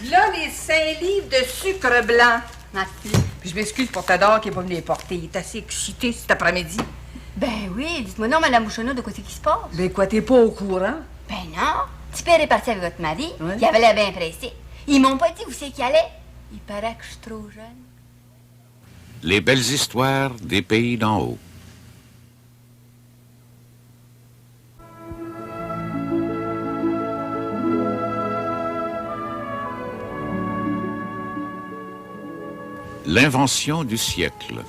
Là, les 5 livres de sucre blanc. Merci. Puis je m'excuse pour Tador qui n'est pas venu les porter. Il est assez excité cet après-midi. Ben oui, dites-moi non, Madame Bouchonneau, de quoi c'est qui se passe? Ben quoi, t'es pas au courant? Ben non. Petit père est parti avec votre mari, Ouais. qui avait l'air bien pressé. Ils m'ont pas dit où c'est qu'il allait. Il paraît que je suis trop jeune. Les belles histoires des pays d'en haut. L'invention du siècle.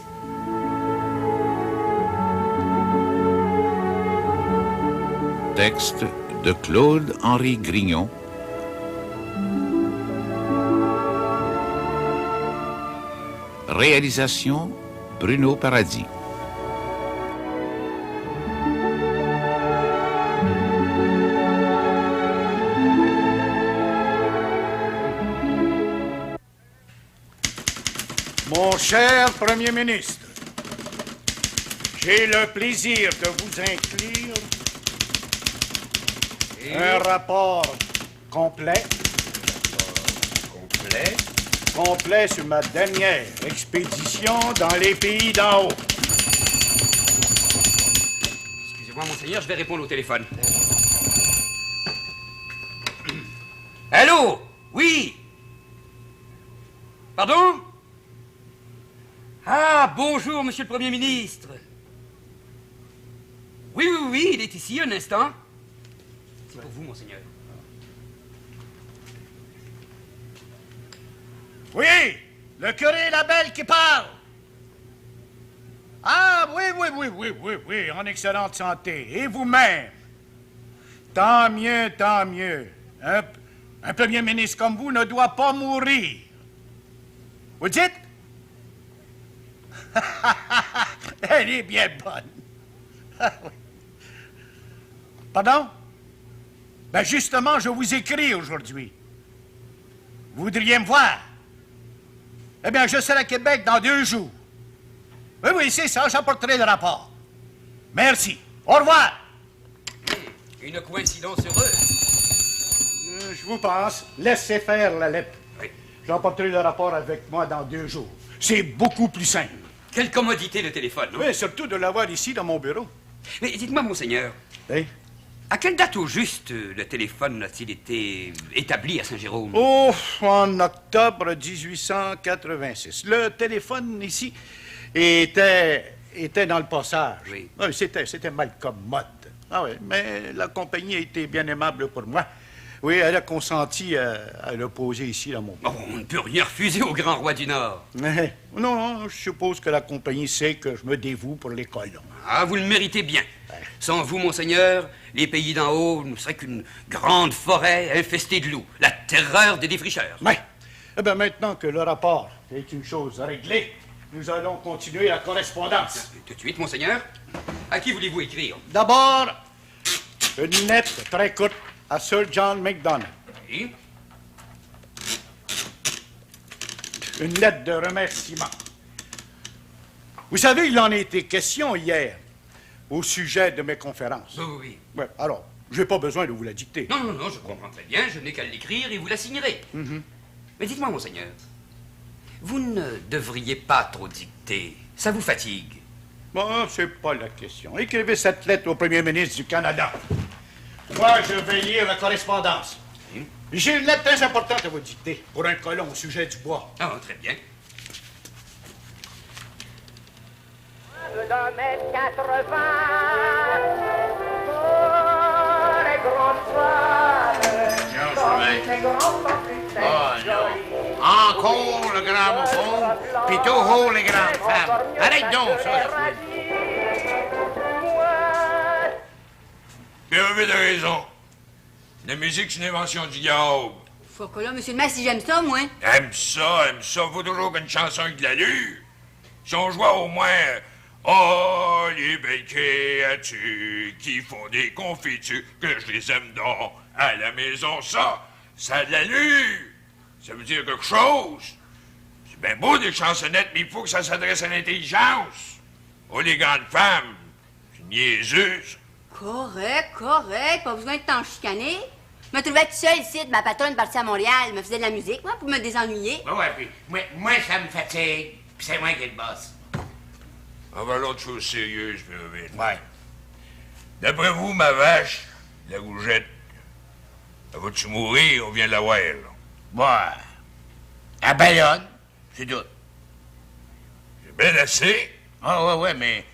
Texte de Claude-Henri Grignon. Réalisation Bruno Paradis. Mon cher Premier ministre, j'ai le plaisir de vous inclure un rapport complet. Complet sur ma dernière expédition dans les pays d'en haut. Excusez-moi, monseigneur, je vais répondre au téléphone. Allô? Oui? Pardon? Ah, bonjour, monsieur le Premier ministre. Oui, oui, oui, il est ici, un instant. C'est pour vous, monseigneur. Oui, le curé Labelle qui parle. Ah, oui, en excellente santé. Et vous-même? Tant mieux, tant mieux. Un premier ministre comme vous ne doit pas mourir. Vous dites? Elle est bien bonne. Pardon? Ben justement, je vous écris aujourd'hui. Vous voudriez me voir? Eh bien, je serai à Québec dans 2 jours. Oui, c'est ça, j'apporterai le rapport. Merci. Au revoir. Une coïncidence heureuse. Je vous pense. Laissez faire la lettre. Oui. J'apporterai le rapport avec moi dans 2 jours. C'est beaucoup plus simple. Quelle commodité, le téléphone, non? Oui, surtout de l'avoir ici dans mon bureau. Mais dites-moi, monseigneur, Oui? à quelle date au juste le téléphone a-t-il été établi à Saint-Jérôme? Oh, en octobre 1886. Le téléphone ici était dans le passage. Oui. C'était mal commode. Ah oui, mais la compagnie a été bien aimable pour moi. Oui, elle a consenti à le poser ici dans mon bureau. Oh, on ne peut rien refuser au grand roi du Nord. Non, je suppose que la compagnie sait que je me dévoue pour les colons. Ah, vous le méritez bien. Sans vous, monseigneur, les pays d'en haut ne seraient qu'une grande forêt infestée de loups, la terreur des défricheurs. Mais, eh bien, maintenant que le rapport est une chose réglée, nous allons continuer la correspondance. Tout de suite, monseigneur. À qui voulez-vous écrire? D'abord, une lettre très courte à Sir John Macdonald. Oui. Une lettre de remerciement. Vous savez, il en a été question hier au sujet de mes conférences. Oui, oui. Ouais, alors, je n'ai pas besoin de vous la dicter. Non, je comprends très bien. Je n'ai qu'à l'écrire et vous la signerez. Mais dites-moi, monseigneur, vous ne devriez pas trop dicter. Ça vous fatigue. Bon, c'est pas la question. Écrivez cette lettre au premier ministre du Canada. Moi, je vais lire la correspondance. J'ai une lettre très importante à vous dicter pour un colon au sujet du bois. Ah, très bien. D'un mètre 80 pour les grandes femmes, comme les grands papus. Encore le gramophone, puis toujours les grandes femmes. Arrête donc ça. Bien, vous avez raison. La musique, c'est une invention du diable. Faut que là, monsieur le maire, si j'aime ça, moi. Aime ça. Faut toujours qu'une chanson ait de l'allure. Si on jouait au moins Oh, les belles créatures qui font des confitures, que je les aime donc à la maison, ça a de l'allure. Ça veut dire quelque chose. C'est bien beau des chansonnettes, mais il faut que ça s'adresse à l'intelligence. Oh, les grandes femmes, c'est niaiseux, ça. Correct. Pas besoin de t'en chicaner. Je me trouvais toute seule ici, ma patronne partie à Montréal, me faisait de la musique, moi, pour me désennuyer. Ouais, puis moi, ça me fatigue, puis c'est moi qui le boss. On va l'autre chose sérieuse, Mervyn. Ouais. D'après vous, ma vache, la gougette, elle va-tu mourir? On vient de la voir, là. Ouais. À Bayonne, c'est tout. C'est bien assez. Ah, ouais, mais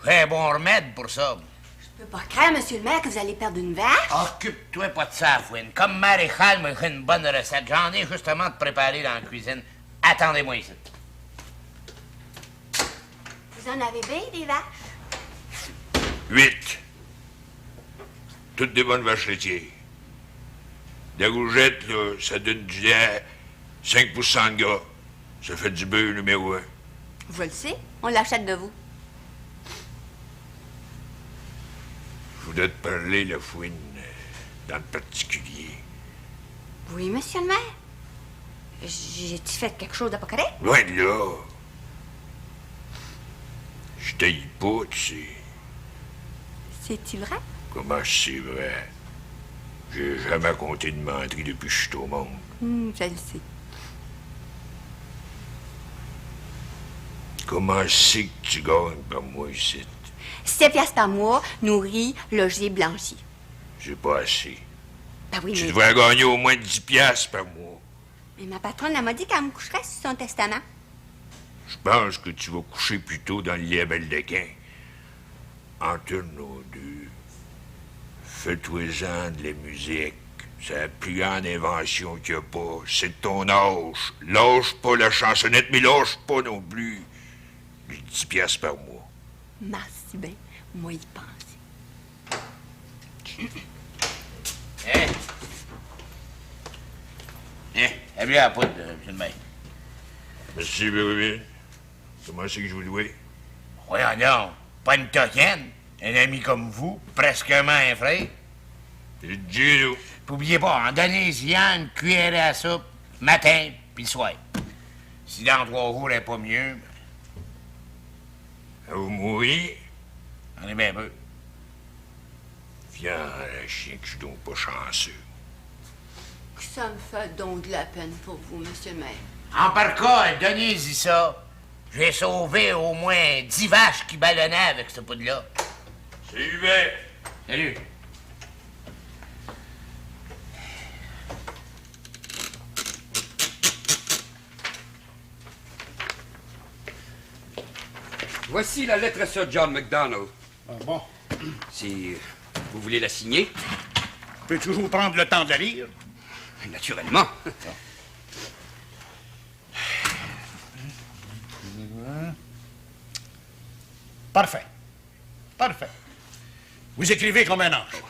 fais un bon remède pour ça. Je peux pas craindre, monsieur le maire, que vous allez perdre une vache. Occupe-toi pas de ça, Fouine. Comme Maréchal m'a fait une bonne recette, j'en ai justement de préparer dans la cuisine. Attendez-moi ici. Vous en avez bien, des vaches? 8. Toutes des bonnes vaches laitières. La gougette, là, ça donne du lait, 5% de gras. Ça fait du beurre numéro 1. Je le sais, on l'achète de vous. Je voudrais te parler, la fouine, dans le particulier. Oui, monsieur le maire? J'ai-tu fait quelque chose de pas correct? Loin de là. Je taille pas, tu sais. C'est-tu vrai? Comment c'est vrai? J'ai jamais compté de menterie depuis que je suis au monde. Je le sais. Comment c'est que tu gagnes par moi ici? 7 piastres par mois, nourri, logé, blanchi. C'est pas assez. Ben oui, Tu mais... devrais gagner au moins 10 piastres par mois. Mais ma patronne, elle m'a dit qu'elle me coucherait sur son testament. Je pense que tu vas coucher plutôt dans le lit à Beldequin. Entre nous deux, fais-toi-en de la musique. C'est la plus grande invention qu'il n'y a pas. C'est de ton âge. Lâche pas la chansonnette, mais lâche pas non plus les 10 piastres par mois. Merci bien, moi y penser. Hein? Hein? Elle vient à la poudre, monsieur le maire. Merci, Bérubin. Comment c'est que je vous dois? Voyons donc, pas une toquenne. Un ami comme vous, presquement un frère. C'est Gino. Puis oubliez pas, en donnez-y une cuillerée à soupe, matin puis soir. Si dans 3 jours, elle n'est pas mieux, À vous mourir? on est bien peu. Viens, un chien que je suis donc pas chanceux. Ça me fait donc de la peine pour vous, monsieur le maire. En par cas, donnez-y ça. J'ai sauvé au moins 10 vaches qui ballonnaient avec ce poudre-là. C'est Hubert. Salut. Voici la lettre à Sir John MacDonald. Ah, bon. Si vous voulez la signer, Je peux toujours prendre le temps de la lire. naturellement. Parfait. Parfait. Vous écrivez comme un ange.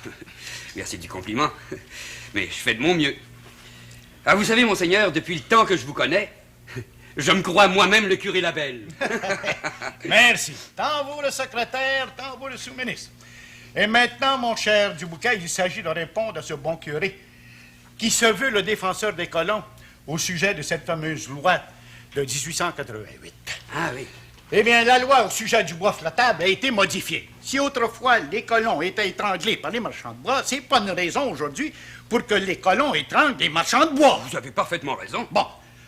Merci du compliment. Mais je fais de mon mieux. Ah, vous savez, monseigneur, depuis le temps que je vous connais, je me crois moi-même le curé Labelle. Merci. Tant vous le secrétaire, tant vous le sous-ministre. Et maintenant, mon cher Dubouquet, il s'agit de répondre à ce bon curé qui se veut le défenseur des colons au sujet de cette fameuse loi de 1888. Ah oui. Eh bien, la loi au sujet du bois flottable a été modifiée. Si autrefois les colons étaient étranglés par les marchands de bois, c'est pas une raison aujourd'hui pour que les colons étranglent les marchands de bois. Vous avez parfaitement raison. Bon,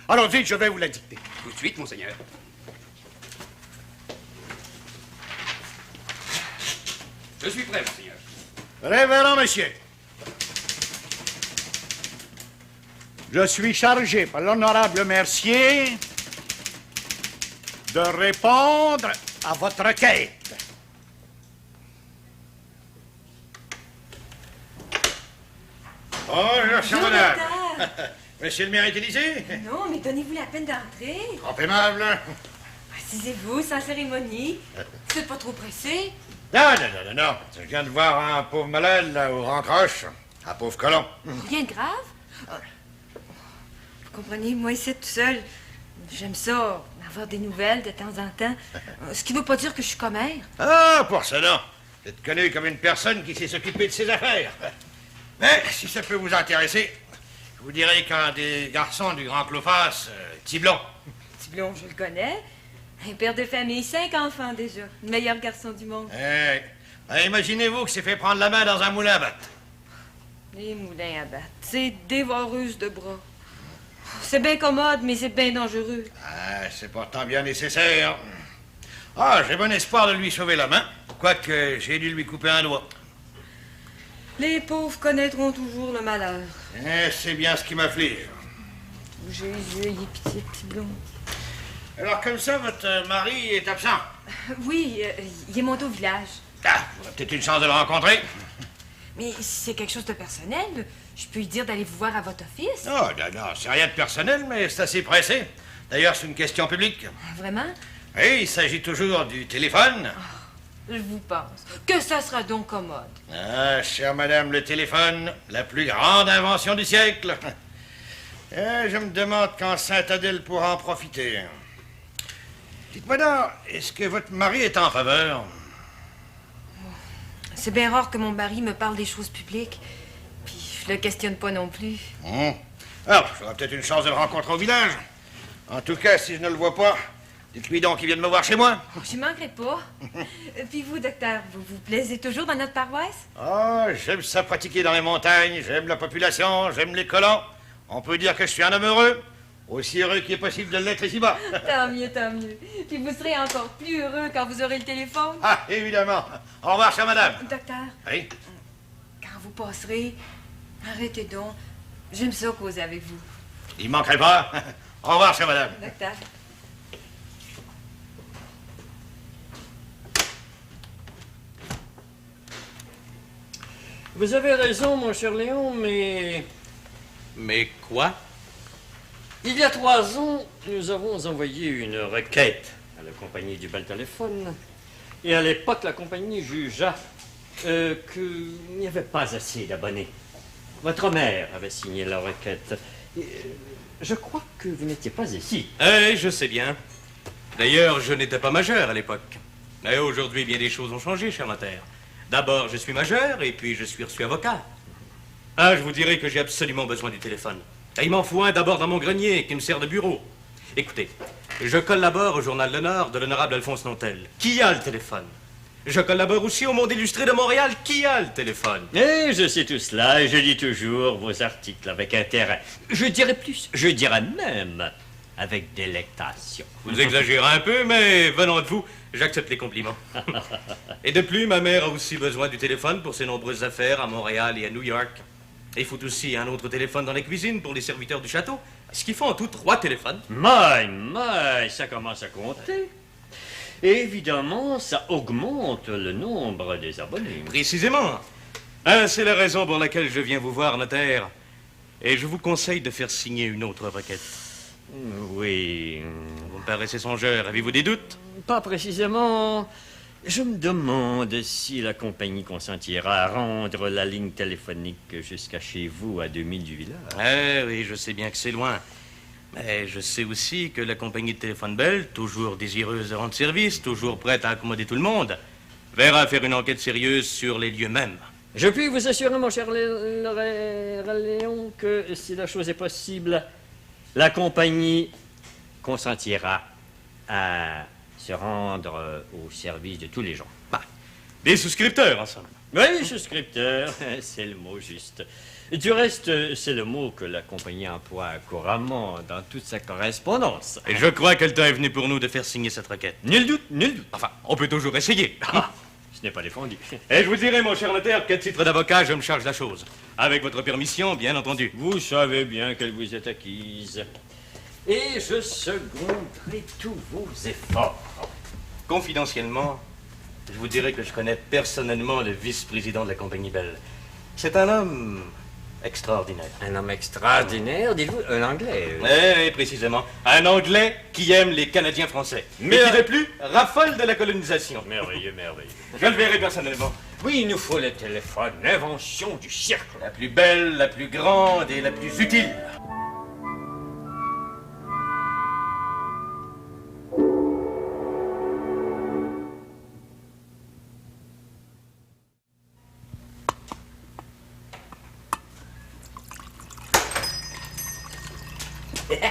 alors vite, je vais vous la dicter. Tout de suite, monseigneur. Je suis prêt, monseigneur. Révérend monsieur, je suis chargé par l'honorable Mercier de répondre à votre requête. Bonjour, cher madame. Monsieur le maire est Élysée? Non, mais donnez-vous la peine d'entrer. Trop aimable. Assisez-vous, sans cérémonie. Vous n'êtes pas trop pressé? Non. Je viens de voir un pauvre malade, là, au Rancroche. Un pauvre colon. Rien de grave? Vous comprenez, moi, ici, tout seul, j'aime ça, avoir des nouvelles de temps en temps. Ce qui ne veut pas dire que je suis commère. Ah, pour ça, non. Vous êtes connu comme une personne qui sait s'occuper de ses affaires. Mais, si ça peut vous intéresser, je vous dirai qu'un des garçons du Grand Clofas, Tiblon. Tiblon, je le connais. Un père de famille, 5 enfants déjà. Le meilleur garçon du monde. Imaginez-vous qu'il s'est fait prendre la main dans un moulin à battre. Les moulins à battre. C'est dévoreuse de bras. C'est bien commode, mais c'est bien dangereux. Ah, c'est pourtant bien nécessaire. Ah, j'ai bon espoir de lui sauver la main, quoique j'ai dû lui couper un doigt. Les pauvres connaîtront toujours le malheur. Eh, c'est bien ce qui m'afflige. Jésus, ayez pitié, petit blond. Alors, comme ça, votre mari est absent? Oui, il est monté au village. Ah, vous avez peut-être une chance de le rencontrer. Mais si c'est quelque chose de personnel, je peux lui dire d'aller vous voir à votre office. Non, non, c'est rien de personnel, mais c'est assez pressé. D'ailleurs, c'est une question publique. Vraiment? Oui, il s'agit toujours du téléphone. Je vous pense. Que ça sera donc commode. Ah, chère madame, le téléphone, la plus grande invention du siècle. Je me demande quand Saint-Adèle pourra en profiter. Dites-moi donc, est-ce que votre mari est en faveur? C'est bien rare que mon mari me parle des choses publiques. Puis je le questionne pas non plus. Alors, j'aurai peut-être une chance de le rencontrer au village. En tout cas, si je ne le vois pas, dites-lui donc qu'il vienne me voir chez moi. Je manquerai pas. Puis vous, docteur, vous vous plaisez toujours dans notre paroisse? Ah, j'aime ça pratiquer dans les montagnes, j'aime la population, j'aime les colons. On peut dire que je suis un homme heureux, aussi heureux qu'il est possible de l'être ici-bas. Tant mieux, tant mieux. Puis vous serez encore plus heureux quand vous aurez le téléphone. Ah, évidemment. Au revoir, chère madame. Docteur, Oui? quand vous passerez, arrêtez donc. J'aime ça causer avec vous. Il manquerait pas. Au revoir, chère madame. Docteur. Vous avez raison, mon cher Léon, mais... Mais quoi? Il y a 3 ans, nous avons envoyé une requête à la compagnie du bel téléphone. Et à l'époque, la compagnie jugea qu'il n'y avait pas assez d'abonnés. Votre mère avait signé la requête. Je crois que vous n'étiez pas ici. Je sais bien. D'ailleurs, je n'étais pas majeur à l'époque. Mais aujourd'hui, bien des choses ont changé, cher notaire. D'abord, je suis majeur, et puis je suis reçu avocat. Ah, je vous dirai que j'ai absolument besoin du téléphone. Et il m'en faut un d'abord dans mon grenier, qui me sert de bureau. Écoutez, je collabore au Journal Le Nord de l'honorable Alphonse Nontel. Qui a le téléphone? Je collabore aussi au Monde Illustré de Montréal. Qui a le téléphone? Et je sais tout cela, et je lis toujours vos articles avec intérêt. Je dirais plus, je dirais même avec délectation. Vous exagérez un peu, mais venant de vous, j'accepte les compliments. Et de plus, ma mère a aussi besoin du téléphone pour ses nombreuses affaires à Montréal et à New York. Et il faut aussi un autre téléphone dans la cuisine pour les serviteurs du château. Ce qui fait en tout 3 téléphones. My, ça commence à compter. Et évidemment, ça augmente le nombre des abonnés. Précisément. C'est la raison pour laquelle je viens vous voir, notaire. Et je vous conseille de faire signer une autre requête. Oui. Vous me paraissez songeur. Avez-vous des doutes? Pas précisément. Je me demande si la compagnie consentira à rendre la ligne téléphonique jusqu'à chez vous, à 2000 du village. Oui, je sais bien que c'est loin. Mais je sais aussi que la compagnie de téléphone Bell, toujours désireuse de rendre service, toujours prête à accommoder tout le monde, verra faire une enquête sérieuse sur les lieux mêmes. Je puis vous assurer, mon cher Léon, que si la chose est possible, la compagnie consentira à se rendre au service de tous les gens. Des souscripteurs, ensemble. Oui, souscripteurs, c'est le mot juste. Du reste, c'est le mot que la compagnie emploie couramment dans toute sa correspondance. Et je crois que le temps est venu pour nous de faire signer cette requête. Nul doute, nul doute. Enfin, on peut toujours essayer. Ce n'est pas défendu. Et je vous dirai, mon cher notaire, qu'à titre d'avocat, je me charge la chose. Avec votre permission, bien entendu. Vous savez bien qu'elle vous est acquise. Et je seconderai tous vos efforts. Confidentiellement, je vous dirai que je connais personnellement le vice-président de la compagnie Bell. C'est un homme extraordinaire. Un homme extraordinaire, dites-vous, un Anglais. Oui, précisément. Un Anglais qui aime les Canadiens français. Mais qui, de plus, raffole de la colonisation. Merveilleux, merveilleux. Je le verrai personnellement. Oui, il nous faut le téléphone, l'invention du siècle. La plus belle, la plus grande et la plus utile.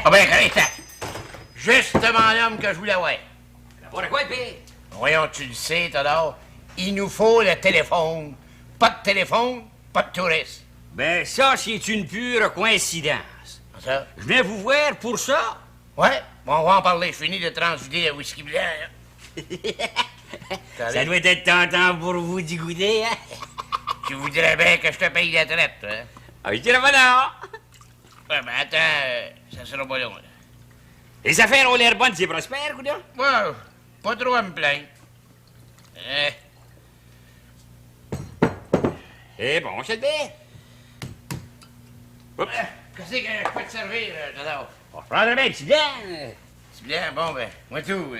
Ah ben, Christian, justement l'homme que je voulais voir. Pour quoi, pire? Voyons, tu le sais, Théodore, il nous faut le téléphone. Pas de téléphone, pas de touristes. Ben, ça, c'est une pure coïncidence. Ça? Je viens vous voir pour ça. Ouais, bon, on va en parler. Je finis de transvider un whisky blanc, là. Ça doit être tentant pour vous d'y goûter, hein? Tu voudrais bien que je te paye la traite, hein? Ah, je dirais pas non. Ouais, mais attends, ça sera pas long, là. Les affaires ont l'air bonnes, c'est prospère, coudonc? Ouais, pas trop à me plaindre. Eh bon, c'est bien. Oups. Qu'est-ce que je peux te servir, Tadao? On va prendre un petit blanc. C'est bien, bon, ben, moi tout.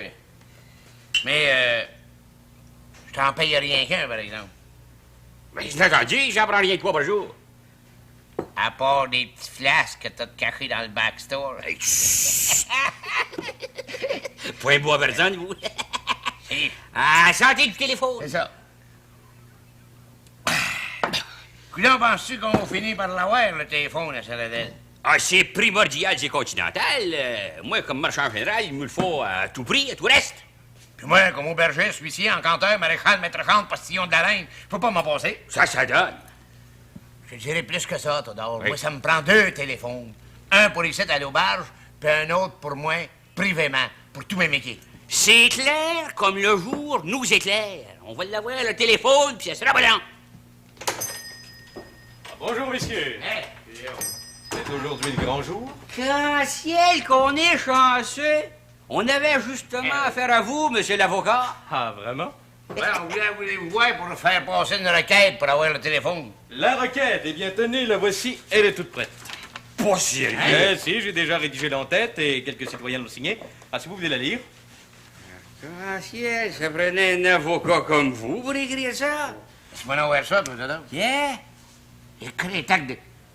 Mais, je t'en paye rien qu'un, par exemple. Mais c'est entendu, j'en prends rien que 3 par jour. À part des petits flasques que t'as cachés dans le backstore. Hey, chut. Point bois personne, vous. Ah, santé du téléphone. C'est ça. Coudonc, penses-tu qu'on va finir par l'avoir, le téléphone, à Saladel? Ah, c'est primordial, c'est continental. Moi, comme marchand général, il me le faut à tout prix, à tout reste. Puis moi, comme aubergiste, huissier, encanteur, maréchal, maître chante, postillon de la reine, je peux pas m'en passer. Ça donne. Je te dirais plus que ça, Todor. Oui. Moi, ça me prend 2 téléphones. Un pour ici à l'auberge, puis un autre pour moi, privément, pour tous mes métiers. C'est clair comme le jour nous éclaire. On va l'avoir, le téléphone, puis ça sera blanc. Bonjour, messieurs. C'est aujourd'hui le grand jour. Grand ciel qu'on est chanceux. On avait justement affaire à vous, monsieur l'avocat. Ah, vraiment? Ouais, on voulait vous voir pour faire passer une requête pour avoir le téléphone. La requête, eh bien, tenez, la voici, elle est toute prête. Pas sérieux. Si, j'ai déjà rédigé l'entête et quelques citoyens l'ont signée. Ah, si vous voulez la lire. Grand ciel, ça prenait un avocat comme vous pour écrire ça. Tu vas en voir ça, toi, Todor? Tiens. Écris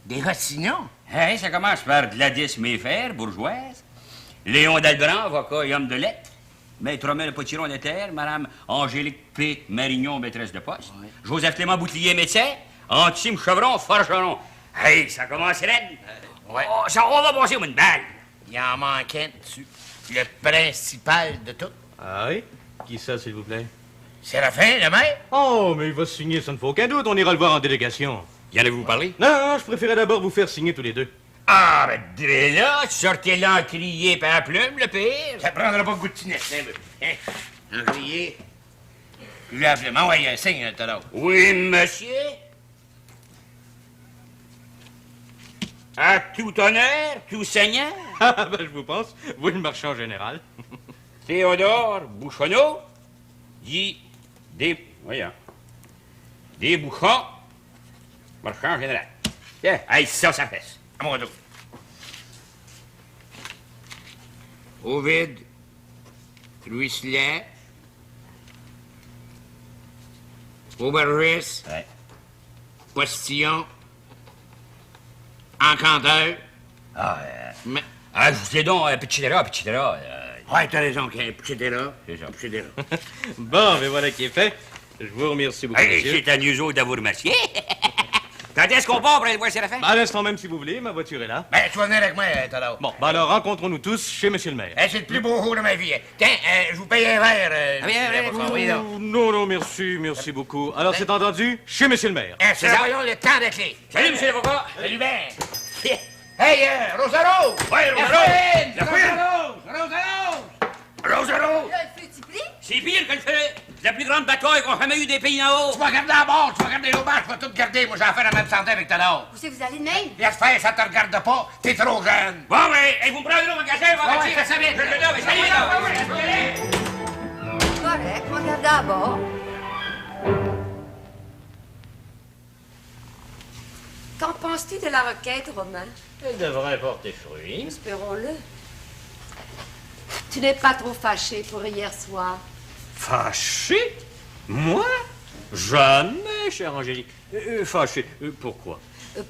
des rossignons. Hein, ça commence par Gladys Mayfair, bourgeoise. Léon Dalbran, avocat et homme de lettres. Maître Romain Potiron notaire. Madame Angélique P. Marignon, maîtresse de poste. Oui. Joseph Clément Boutillier, médecin. Antime Chevron, forgeron. Hey, ça commence raide. Ouais. Oh, ça, on va passer une balle. Il en manquait dessus. Le principal de tout. Ah oui? Qui ça, s'il vous plaît? Séraphin, le maire? Oh, mais il va signer, ça ne fait aucun doute. On ira le voir en délégation. Y en avez-vous parlé? Non, je préférais d'abord vous faire signer tous les deux. Ah, ben, dès là, sortez l'encrier par la plume, le pire. Ça prendra pas beaucoup de tinette, hein? L'encrier. Je l'ai appelé. M'envoie un signe, Todor. Oui, monsieur. À tout honneur, tout seigneur, Ah, ben, je vous pense. Vous, le marchand général. Théodore Bouchonneau, dit des bouchons, marchand général. Tiens, hey, ça fesse. À mon dos. Ovide, Ruisselet, aubergiste, Ouais. postillon, encanteur. Mais... Ah, je vous dis donc, Pichidera. Ouais, t'as raison, Pichidera. C'est ça. Pichidera. Bon, mais voilà qui est fait. Je vous remercie beaucoup, Hey, monsieur. c'est à nous autres de vous remercier. Quand est-ce qu'on part pour aller voir Séraphin? À l'instant même, si vous voulez, ma voiture est là. Ben, tu vas venir avec moi, Todor. Bon, ben alors, rencontrons-nous tous chez monsieur le maire. C'est le plus beau jour de ma vie. Tiens, je vous paye un verre. Oui, donc. Oh, non, merci beaucoup. Alors, c'est entendu, chez monsieur le maire. C'est ça, voyons le temps de clé. Salut, monsieur l'avocat. Salut, ben. Hey, Rosaro! Ouais, Rosaro! La fouine! Rosaro! Le petit pli? C'est pire que le fait. La plus grande bataille qu'on a jamais eu des pays en haut. Tu vas garder à bord, tu vas garder l'auberge, tu vas tout garder. Moi, j'ai affaire à même santé avec Todor. Où c'est que vous allez, Nain? Laisse faire, ça te regarde pas, t'es trop jeune. Bon, mais hey, vous me prenez au magasin, on va Ouais, fais ça vite. Correct, on regarde d'abord. Qu'en penses-tu de la requête, Romain? Elle devrait porter fruit. Espérons-le. Tu n'es pas trop fâché pour hier soir? Fâché? Moi? Jamais, chère Angélique. Fâché. Pourquoi?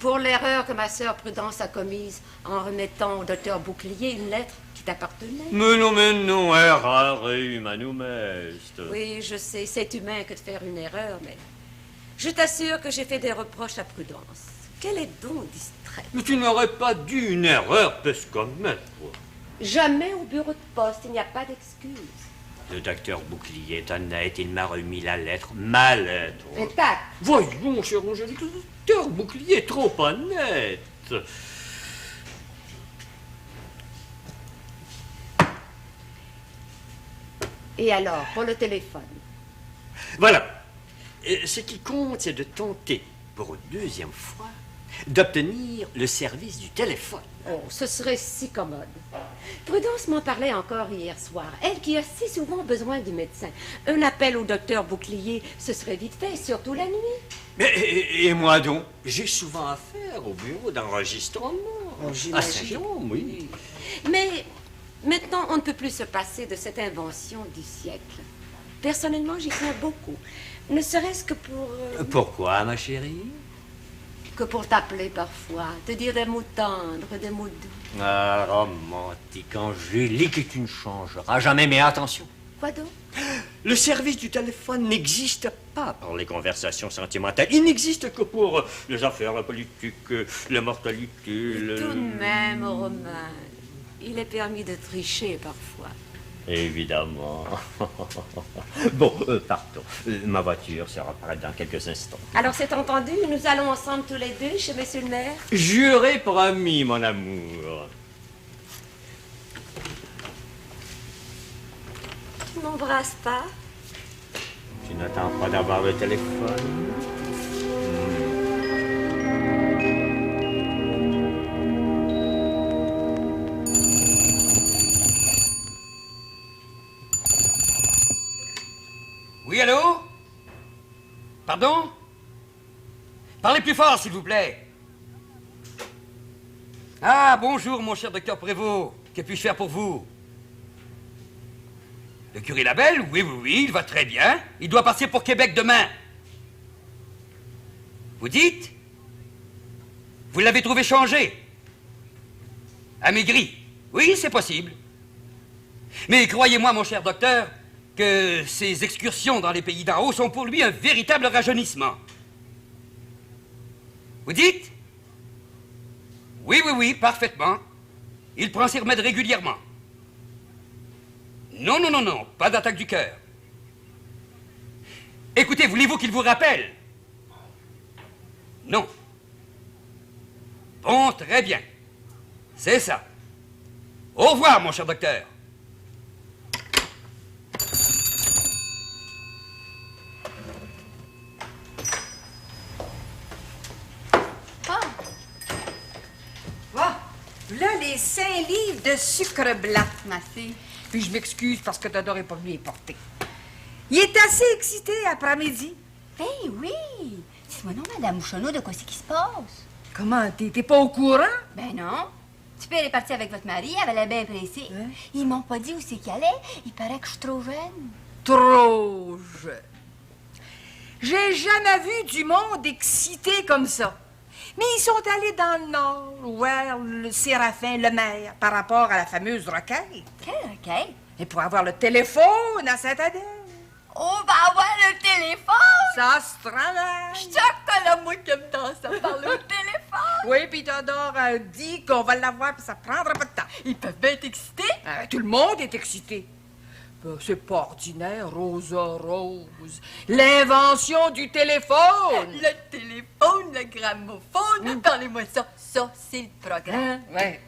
Pour l'erreur que ma sœur Prudence a commise en remettant au docteur Bouclier une lettre qui t'appartenait. Mais non, errare humanum est. Oui, je sais, c'est humain que de faire une erreur, mais je t'assure que j'ai fait des reproches à Prudence. Qu'elle est donc distraite. Mais tu n'aurais pas dû une erreur, parce comme toi. Jamais au bureau de poste, il n'y a pas d'excuse. Le docteur Bouclier est honnête, il m'a remis la lettre, ma lettre. Intact. Voyons, cher Angélique, le docteur Bouclier est trop honnête. Et alors, pour le téléphone? Voilà. Ce qui compte, c'est de tenter, pour une deuxième fois, d'obtenir le service du téléphone. Oh, ce serait si commode. Prudence m'en parlait encore hier soir. Elle qui a si souvent besoin du médecin. Un appel au docteur Bouclier, ce serait vite fait, surtout la nuit. Mais et moi donc? J'ai souvent affaire au bureau d'enregistrement. À Saint-Jean, oui. Mais maintenant, on ne peut plus se passer de cette invention du siècle. Personnellement, j'y tiens beaucoup. Ne serait-ce que pour... Pourquoi, ma chérie? Que pour t'appeler parfois, te dire des mots tendres, des mots doux. Ah, romantique, Angélique, et tu ne changeras jamais, mais attention. Quoi donc? Le service du téléphone n'existe pas pour les conversations sentimentales. Il n'existe que pour les affaires, la politique, la mortalité, Tout de même, Romain, il est permis de tricher parfois. Évidemment. Bon, partons. Ma voiture sera prête dans quelques instants. Alors c'est entendu, nous allons ensemble tous les deux chez monsieur le maire? Juré promis, mon amour. Tu m'embrasses pas? Tu n'attends pas d'avoir le téléphone? Oui, allô? Pardon? Parlez plus fort, s'il vous plaît. Ah, bonjour, mon cher docteur Prévost. Que puis-je faire pour vous? Le curé Labelle? Oui, oui, oui, il va très bien. Il doit passer pour Québec demain. Vous dites? Vous l'avez trouvé changé? Amaigri? Oui, c'est possible. Mais croyez-moi, mon cher docteur, que ces excursions dans les pays d'en haut sont pour lui un véritable rajeunissement. Vous dites? Oui, oui, oui, parfaitement. Il prend ses remèdes régulièrement. Non, non, non, non, pas d'attaque du cœur. Écoutez, voulez-vous qu'il vous rappelle? Non. Bon, très bien. C'est ça. Au revoir, mon cher docteur. Là, les 5 livres de sucre blanc, ma fille. Puis je m'excuse parce que Théodore n'est pas venu les porter. Il est assez excité après-midi. Eh oui! Dis-moi non, Madame Mouchonneau, de quoi c'est qui se passe? Comment, t'es pas au courant? Ben non. Tu peux aller partir avec votre mari, elle avait l'air bien pressée. Hein? Ils m'ont pas dit où c'est qu'elle allait. Il paraît que je suis trop jeune. Trop jeune. J'ai jamais vu du monde excité comme ça. Mais ils sont allés dans le Nord, voir le Séraphin Lemaire, par rapport à la fameuse requête. Quelle requête? Et pour avoir le téléphone à Saint-Adèle. On va avoir le téléphone! Ça se travaille. Je suis sûre que la moi qui aime tant ça parler au téléphone. Oui, puis Théodore a dit qu'on va l'avoir, puis ça prendra pas de temps. Ils peuvent bien être excités. Tout le monde est excité. Ben, c'est pas ordinaire, Rosa Rose. L'invention du téléphone. Le téléphone, le gramophone. Parlez-moi ça. Ça, c'est le programme. Ouais.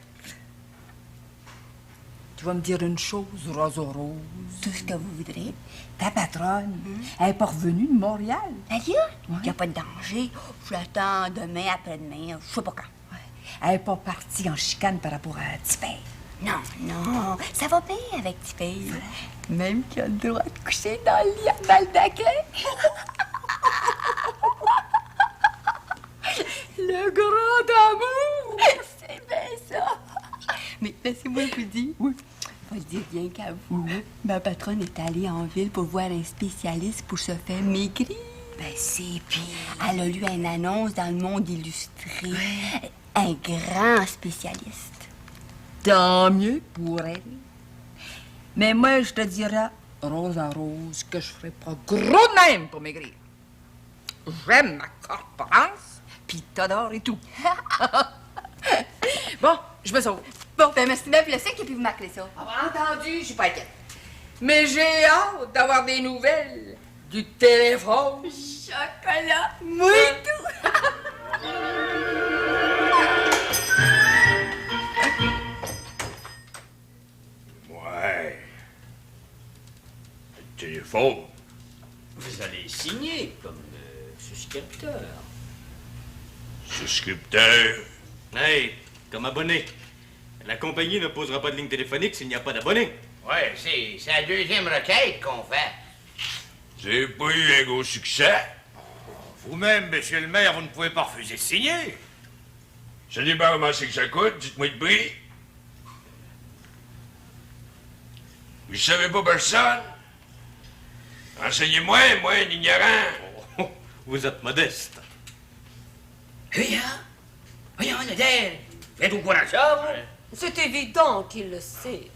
Tu vas me dire une chose, Rosa Rose. Tout ce que vous voudrez. Ta patronne, elle est pas revenue de Montréal. D'ailleurs, il n'y a pas de danger. Je l'attends demain, après-demain, je sais pas quand. Elle est pas partie en chicane par rapport à Tipper. Non, non, ça va bien avec Tipper. Même qu'il a le droit de coucher dans le lit à baldaquin. Le grand amour! C'est bien ça. Mais laissez-moi vous dire. Oui. Pas dire rien qu'à vous. Ma patronne est allée en ville pour voir un spécialiste pour se faire maigrir. Ben, c'est pire. Elle a lu une annonce dans le Monde illustré. Ouais. Un grand spécialiste. Tant mieux pour elle. Mais moi, je te dirais, Rosa Rose, que je ferais pas gros de même pour maigrir. J'aime ma corporance, pis Théodore et tout. Bon, je me sauve. Bon, ben merci bien, puis le sec, et puis vous m'appelez ça. Ah, entendu, je suis pas inquiète. Mais j'ai hâte d'avoir des nouvelles du téléphone. Chocolat, moi tout. Ouais. Le téléphone. Vous allez signer comme souscripteur. Souscripteur. Hey, comme abonné. La compagnie ne posera pas de ligne téléphonique s'il n'y a pas d'abonné. Ouais, c'est la deuxième requête qu'on fait. Vous avez pas eu un gros succès? Vous-même, monsieur le maire, vous ne pouvez pas refuser de signer. Ça dépend comment c'est que ça coûte, dites-moi le prix. Vous savez pas personne? Enseignez-moi, moi, un ignorant. Vous êtes modeste. Voyons, Nadèle. Vous êtes au courant de ça, vous? C'est évident qu'il le sait.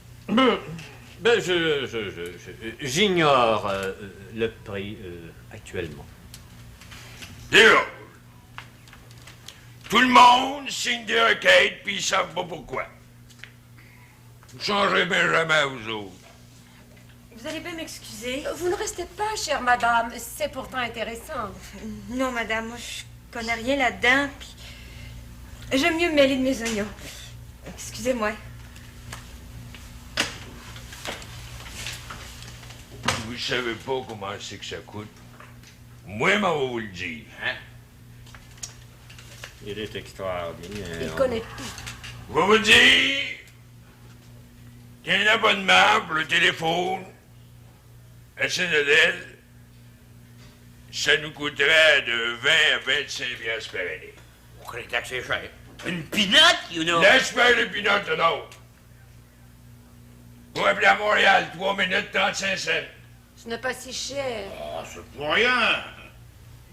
Ben, j'ignore le prix actuellement. Déjà, tout le monde signe des requêtes, puis ils savent pas pourquoi. Vous changerez bien jamais, vous autres. Vous allez bien m'excuser? Vous ne restez pas, chère madame. C'est pourtant intéressant. Non, madame, moi, je connais rien là-dedans, puis j'aime mieux me mêler de mes oignons. Excusez-moi. Vous savez pas comment c'est que ça coûte? Moi, m'en vais vous le dire. Hein? Il est extraordinaire. Il connaît tout. Je vais vous dire qu'un abonnement pour le téléphone à Saint-Adèle, ça nous coûterait de 20 à 25 piastres par année. Vous croyez que c'est cher? Une pinotte, you know? Laisse faire les pinottes, non. Pour appeler à Montréal, 3 minutes 35 cents. Ce n'est pas si cher. Ah, c'est pour rien.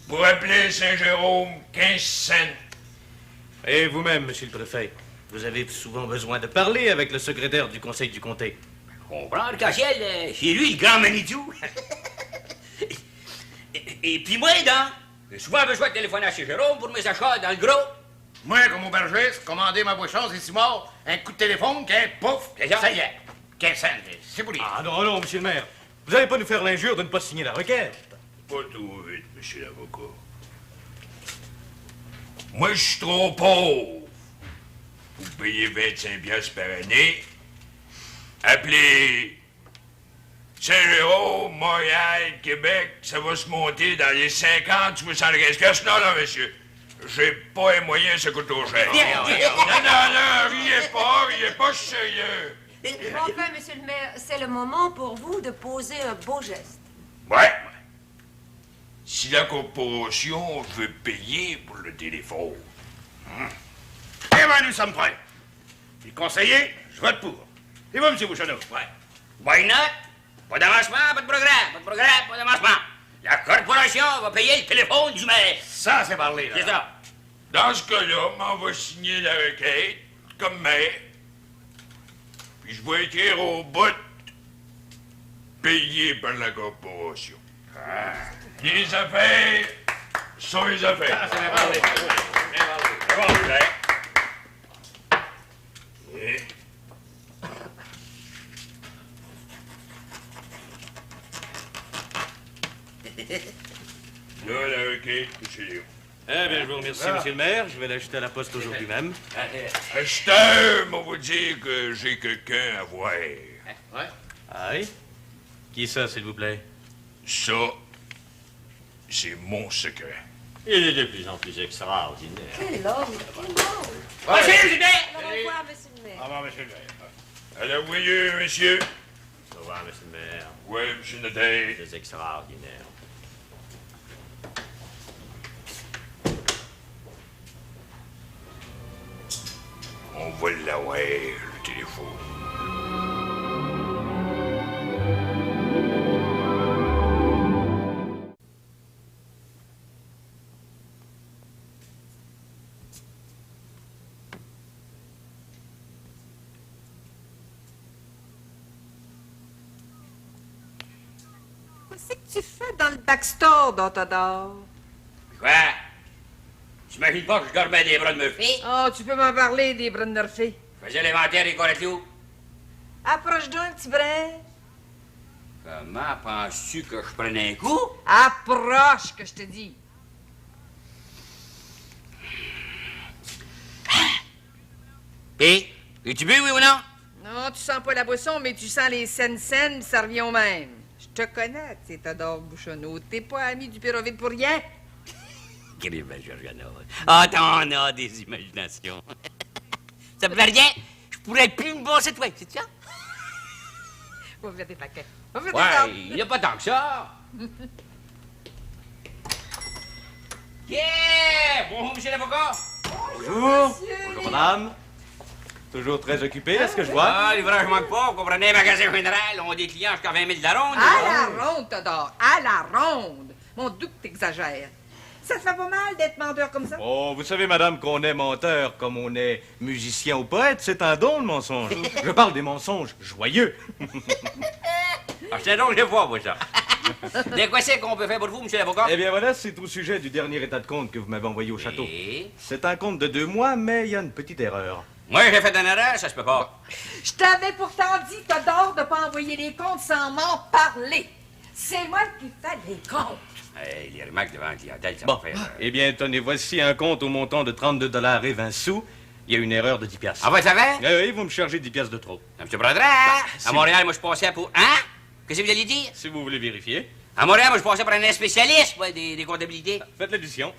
Pour appeler Saint-Jérôme, 15 cents. Et vous-même, monsieur le préfet, vous avez souvent besoin de parler avec le secrétaire du conseil du comté. Comprends, Arc-en-Ciel, c'est lui le grand Manitou. Et puis moi, donc, j'ai souvent besoin de téléphoner à chez Jérôme pour mes achats dans le gros. Moi, comme aubergiste, commander ma boisson, c'est 6 morts. Un coup de téléphone, qu'un pouf, ça y est. 15 cents, c'est pour lui. Ah non, monsieur le maire. Vous n'allez pas nous faire l'injure de ne pas signer la requête. Pas trop vite, monsieur l'avocat. Moi, je suis trop pauvre pour payer 25 piastres par année. Appelez Saint-Jérôme, Montréal, Québec, ça va se monter dans les 50, 75 piastres. Non, non, monsieur. J'ai pas un moyen, ça coûte trop cher. Non, riez pas, je suis sérieux. Enfin, monsieur le maire, c'est le moment pour vous de poser un beau geste. Ouais. Si la corporation veut payer pour le téléphone. Eh bien, nous sommes prêts. Les conseillers, je vote pour. Et vous, monsieur Bouchonneau? Ouais. Why not? Pas d'avancement, pas de programme, pas d'avancement. La corporation va payer le téléphone du maire. Ça, c'est parlé, là. C'est ça. Dans ce cas-là, m'en va signer la requête comme maire. Puis je vais écrire au bout payé par la corporation. Les affaires sont les affaires. Ça, c'est bien parlé. Bien parlé. Bon, Et... Là, la requête, monsieur Léon. Eh bien, je vous remercie, monsieur le maire. Je vais l'ajouter à la poste aujourd'hui même. Acheteur, on va dire que j'ai quelqu'un à voir. Ouais. Aïe. Qui ça, s'il vous plaît? Ça, c'est mon secret. Il est de plus en plus extraordinaire. Quel homme, quel homme. Monsieur le maire! Au revoir, monsieur le maire. Au revoir, monsieur le maire. À la voyeur, monsieur. Au revoir, monsieur le maire. Ouais, monsieur le notaire. C'est extraordinaire. On va l'avoir, le téléphone. Qu'est-ce que tu fais dans le backstore, dont t'adores? Quoi? J'imagine pas que je dormais des bras de Murphy. Oh, tu peux m'en parler des Brunnerfee. Je faisais l'inventaire des corrections. Approche donc un petit brin. Comment penses-tu que je prenais un coup? Approche, que je te dis. Et? Es-tu bu, oui ou non? Non, tu sens pas la boisson, mais tu sens les scènes, ça revient au même. Je te connais, tu Théodore Bouchonneau. T'es pas ami du pyrovide pour rien? Crime, Georgiana. Ah, t'en as des imaginations. Ça me fait rien. Je pourrais plus me bosser toi, c'est ça? Va faire tes paquets. Va faire tes Ouais, cartes. il n'y a pas tant que ça. Yeah! Bonjour, monsieur l'avocat. Bonjour. Bonjour, madame. Toujours très occupé, est-ce que je vois? Ah, livrage manque pas, vous comprenez, magasin général, on a des clients jusqu'à 20 000 de la ronde. À la ronde, Théodore, à la ronde. Mon doute que t'exagères. Ça te fait pas mal d'être menteur comme ça? Oh, vous savez, madame, qu'on est menteur comme on est musicien ou poète, c'est un don, le mensonge. Je parle des mensonges joyeux. Ah, c'est donc, je vois, moi, ça. De quoi c'est qu'on peut faire pour vous, monsieur l'avocat? Eh bien, voilà, c'est au sujet du dernier état de compte que vous m'avez envoyé au château. Et? C'est un compte de 2 mois, mais il y a une petite erreur. Moi, j'ai fait une erreur, ça se peut pas. Je t'avais pourtant dit, Théodore, de pas envoyer les comptes sans m'en parler. C'est moi qui fais les comptes. Hey, les remarques devant la clientèle, ça Bon, va faire... eh bien, tenez, voici un compte au montant de 32,20 $. Il y a une erreur de 10 piastres. Ah ouais, ça va? Oui, vous me chargez 10 piastres de trop. Monsieur Bradra, à Montréal, moi, je passais pour... Hein? Qu'est-ce que vous allez dire? Si vous voulez vérifier. À Montréal, moi, je passais pour un spécialiste, moi, des comptabilités. Faites l'addition.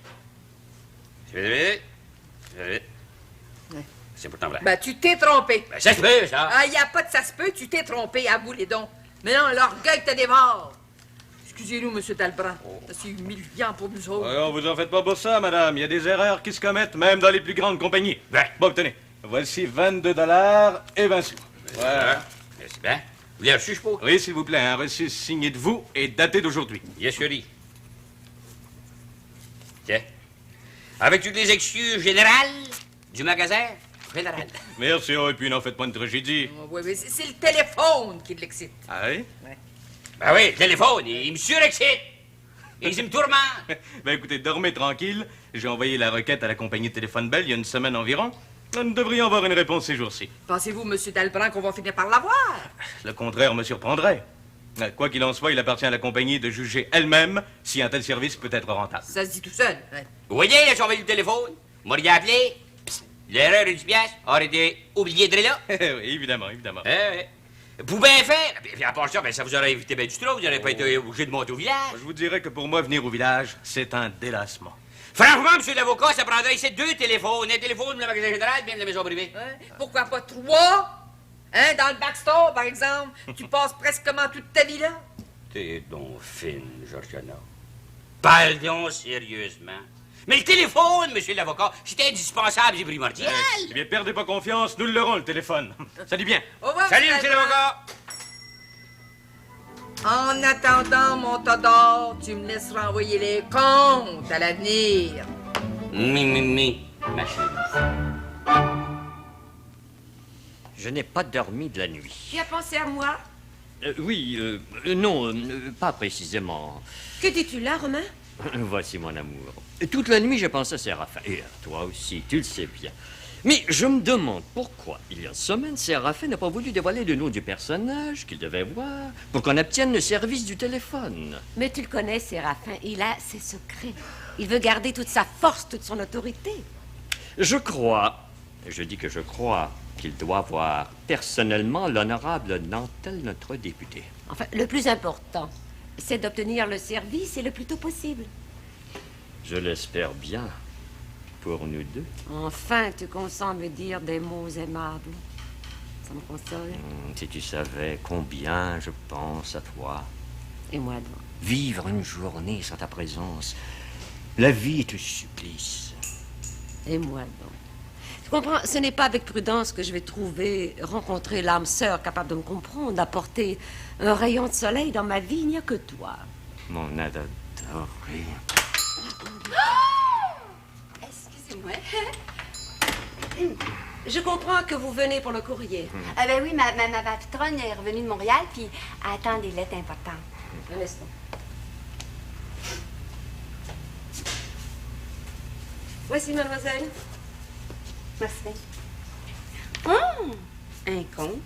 C'est pourtant vrai. Ben, tu t'es trompé. Ben, ça se peut, ça. Ah, y a pas de ça se peut, tu t'es trompé, avoue les dons. Mais non, l'orgueil te dévore. Excusez-nous, monsieur Dalbrand. C'est humiliant pour nous autres. Alors, vous en faites pas pour ça, madame. Il y a des erreurs qui se commettent, même dans les plus grandes compagnies. Ben. Bon, tenez. Voici 22,20 $. Voilà. Merci bien. Vous l'avez reçu, je suppose? Oui, s'il vous plaît, un reçu signé de vous et daté d'aujourd'hui. Yes, sir. Tiens. Avec toutes les excuses générales du magasin général. Merci, oh, et puis n'en faites pas une tragédie. Oh, oui, oui, c'est le téléphone qui l'excite. Ah oui? Ouais. Ben oui, le téléphone, il me surexcite. Et il me tourmente. Ben écoutez, dormez tranquille. J'ai envoyé la requête à la compagnie de téléphone Bell il y a une semaine environ. Nous devrions avoir une réponse ces jours-ci. Pensez-vous, monsieur Dalbrand, qu'on va finir par l'avoir? Le contraire me surprendrait. Quoi qu'il en soit, il appartient à la compagnie de juger elle-même si un tel service peut être rentable. Ça se dit tout seul. Hein? Vous voyez, j'ai envoyé le téléphone, m'auriez appelé, l'erreur du piastres aurait été oubliée de là. Oui, évidemment, évidemment. Vous bien faire. Puis à part ça, ben, ça vous aurait évité ben du trop, vous n'aurez pas été obligé de monter au village. Je vous dirais que pour moi, venir au village, c'est un délassement. Franchement, monsieur l'avocat, ça prendrait ici 2 téléphones. Un téléphone de la magasin général, bien de la maison privée. Hein? Pourquoi pas 3? Hein, dans le backstore, par exemple. Tu passes presque comment toute ta vie là? T'es donc fine, Georgiana. Parle donc sérieusement. Mais le téléphone, monsieur l'avocat, c'est indispensable et primordial. Eh bien, perdez pas confiance, nous l'aurons, le téléphone. Ça dit bien. Au revoir, Salut, monsieur l'avocat. En attendant, mon Théodore, tu me laisseras envoyer les comptes à l'avenir. Ma chérie. Je n'ai pas dormi de la nuit. Tu as pensé à moi? Oui, non, pas précisément. Que dis-tu là, Romain? Voici mon amour. Toute la nuit, j'ai pensé à Séraphin. Et à toi aussi, tu le sais bien. Mais je me demande pourquoi, il y a une semaine, Séraphin n'a pas voulu dévoiler le nom du personnage qu'il devait voir pour qu'on obtienne le service du téléphone. Mais tu le connais, Séraphin, il a ses secrets. Il veut garder toute sa force, toute son autorité. Je crois, je dis que je crois, qu'il doit voir personnellement l'honorable Nantel, notre député. Enfin, le plus important, c'est d'obtenir le service et le plus tôt possible. Je l'espère bien, pour nous deux. Enfin, tu consens me dire des mots aimables. Ça me console. Si tu savais combien je pense à toi. Et moi donc? Vivre une journée sans ta présence, la vie est un supplice. Et moi donc? Tu comprends, ce n'est pas avec prudence que je vais rencontrer l'âme sœur capable de me comprendre, d'apporter un rayon de soleil dans ma vie. Il n'y a que toi. Mon adoré. Excusez-moi. Je comprends que vous venez pour le courrier. Ah ben oui, ma patronne est revenue de Montréal, puis elle attend des lettres importantes. Un instant. Voici, mademoiselle. Merci. Oh! Un compte.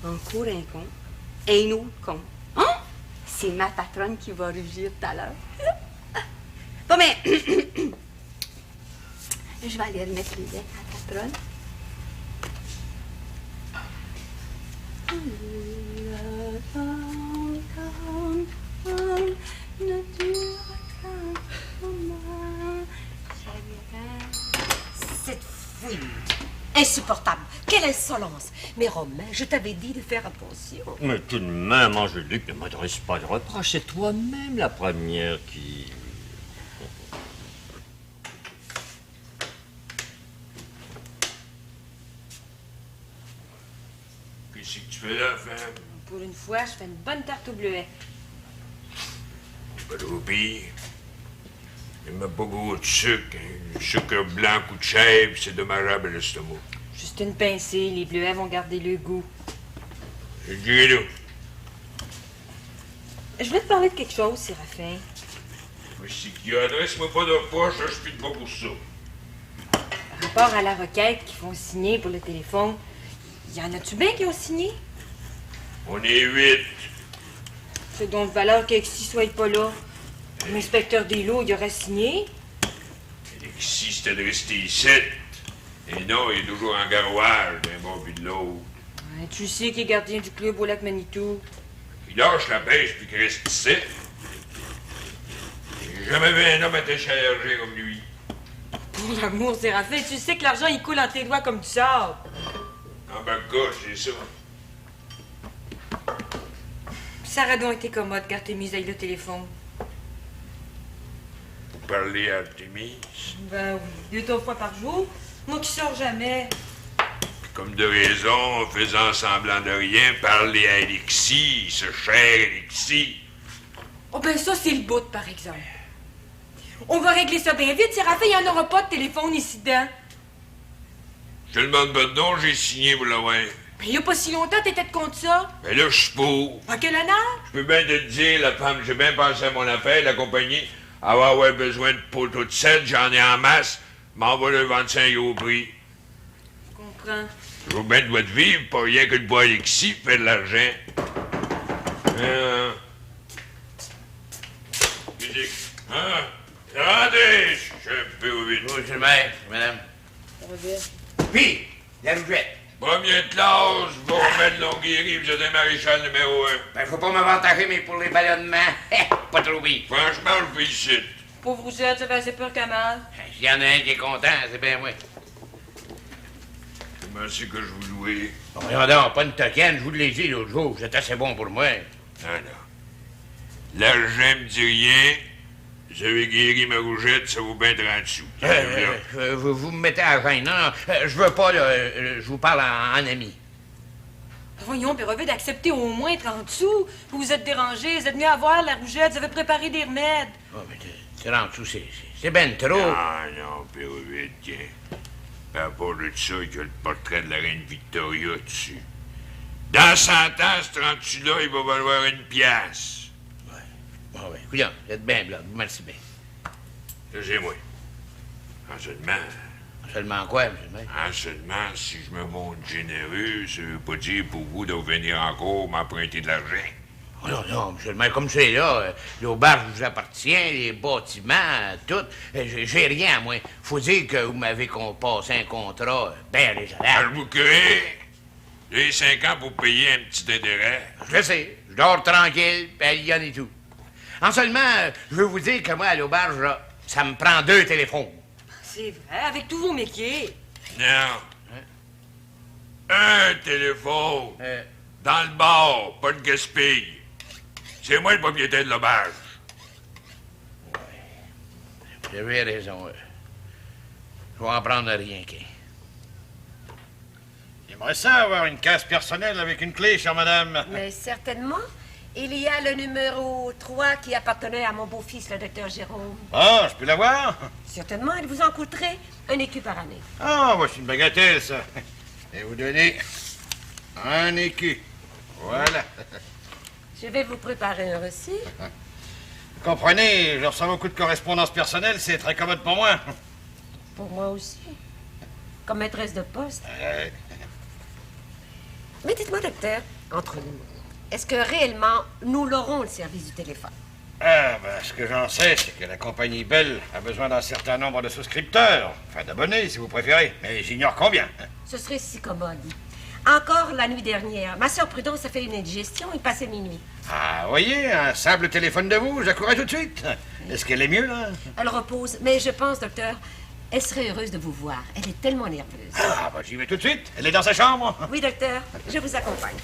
Encore un compte. Un autre compte. C'est ma patronne qui va rugir tout à l'heure. Bon, mais... Je vais aller remettre les lettres à la patronne. Cette fouine insupportable. Quelle insolence. Mais Romain, je t'avais dit de faire attention. Mais tout de même, Angélique, ne m'adresse pas de reproche. C'est toi-même la première qui... Qu'est-ce que tu fais là, femme? Pour une fois, je fais une bonne tarte au bleuet. Pas trop pire. Il m'a pas gros de sucre. Hein. Le sucre blanc coûte cher, puis c'est dommageable à l'estomac. Juste une pincée, les bleuets vont garder le goût. Je dirais là. Je voulais te parler de quelque chose, Séraphin. Mais c'est qu'il y a, adresse-moi pas de poche, je suis pas pour ça. Par rapport à la requête qu'ils font signer pour le téléphone, y en a-tu bien qui ont signé? On est 8. C'est donc de valeur qu'Alexis soit pas là. L'inspecteur des lots, il aurait signé. Alexis, c'était de rester ici. Et non, il est toujours en garouage d'un bord puis de l'autre. Ouais, tu sais qu'il est gardien du club au lac Manitou. Il lâche la pêche puis qu'il reste ici. J'ai jamais vu un homme interchargé comme lui. Pour l'amour, Séraphin, tu sais que l'argent, il coule entre tes doigts comme du sable. En bas de gauche, c'est ça. Ça aurait donc été commode quand t'es mise avec le téléphone. Pour parler à Artemis. Ben oui, 2-3 fois par jour. Moi qui sors jamais. Puis comme de raison, en faisant semblant de rien, parler à Alexis, ce cher Alexis. Oh ben ça, c'est le bout, par exemple. On va régler ça bien vite, Séraphin, il n'y en aura pas de téléphone ici dedans. Je te demande pas de nom, j'ai signé pour l'avoir. Mais il n'y a pas si longtemps, t'étais de contre ça. Mais là, je suis pour. À quel honneur? Je peux bien te le dire, la femme, j'ai bien pensé à mon affaire, la compagnie. Elle va avoir besoin de poteaux de sel, j'en ai en masse. M'en va le vendre 5 au prix. Je comprends. Je veux bien de votre vivre, pas rien que le bois Alexis fait de l'argent. Musique. Hein? Rendez! Je suis un peu au vide. Oui, monsieur le maire, madame. Puis, la rougette. Premier de classe, vous remettre Longueuil, vous êtes un maréchal numéro 1. Ben, faut pas m'avantager, mais pour les ballonnements, pas trop vite. Franchement, je vous félicite. Pauvre Rougette, ça fait assez peur qu'à mal. S'il y en a un qui est content, c'est bien moi. Comment c'est que je vous louais? Bon, voyons donc, pas une toquenne, je vous l'ai dit l'autre jour, vous êtes assez bon pour moi. Non, non. L'argent me dit rien. Vous avez guéri ma rougette, ça vaut bien 30 sous. Vous me mettez à gêne. Non, je veux pas, là, je vous parle en ami. Voyons, Pérovide, d'accepter au moins 30 sous. Vous vous êtes dérangé, vous êtes venu à voir la Rougette, vous avez préparé des remèdes. Oh, mais 30 sous, c'est ben trop. Non, Pérovide, tiens. À part de ça, il y a le portrait de la reine Victoria dessus. Dans 100 ans, ce 30 sous-là, il va valoir une pièce. Bon, ben, couillon, vous êtes bien bloc, merci bien. Ça, c'est moi. En seulement... Seulement quoi, monsieur le maire? En seulement, si je me montre généreux, ça veut pas dire pour vous de venir encore m'emprunter de l'argent. Oh non, non, monsieur le maire, comme c'est là, l'auberge vous appartient, les bâtiments, tout. J'ai rien, moi. Faut dire que vous m'avez passé un contrat bien raisonnable. Je vous crée. J'ai 5 ans pour payer un petit intérêt. Je sais, je dors tranquille, puis il y en est tout. En seulement, je veux vous dire que moi, à l'auberge, là, ça me prend 2 téléphones. C'est vrai, avec tous vos métiers. Non. Un téléphone. Dans le bar, pas de gaspille. C'est moi le propriétaire de l'auberge. Vous avez raison. Je vais en prendre rien qu'un. J'aimerais ça avoir une case personnelle avec une clé, chère madame. Mais certainement. Il y a le numéro 3 qui appartenait à mon beau-fils, le docteur Jérôme. Ah, je peux l'avoir? Certainement, il vous en coûterait un écu par année. Ah, bah, c'est une bagatelle, ça. Et vous donnez un écu. Voilà. Je vais vous préparer un reçu. Vous comprenez, je reçois beaucoup de correspondance personnelle, c'est très commode pour moi. Pour moi aussi. Comme maîtresse de poste. Mais dites-moi, docteur, entre nous, est-ce que réellement nous l'aurons, le service du téléphone? Ah, ben, ce que j'en sais, c'est que la compagnie Bell a besoin d'un certain nombre de souscripteurs. Enfin, d'abonnés, si vous préférez. Mais j'ignore combien. Ce serait si commode. Encore la nuit dernière, ma sœur Prudence a fait une indigestion, il passait minuit. Ah, voyez, un simple téléphone de vous, j'accourais tout de suite. Est-ce qu'elle est mieux, là? Elle repose, mais je pense, docteur, elle serait heureuse de vous voir. Elle est tellement nerveuse. Ah, ben, j'y vais tout de suite. Elle est dans sa chambre. Oui, docteur, je vous accompagne.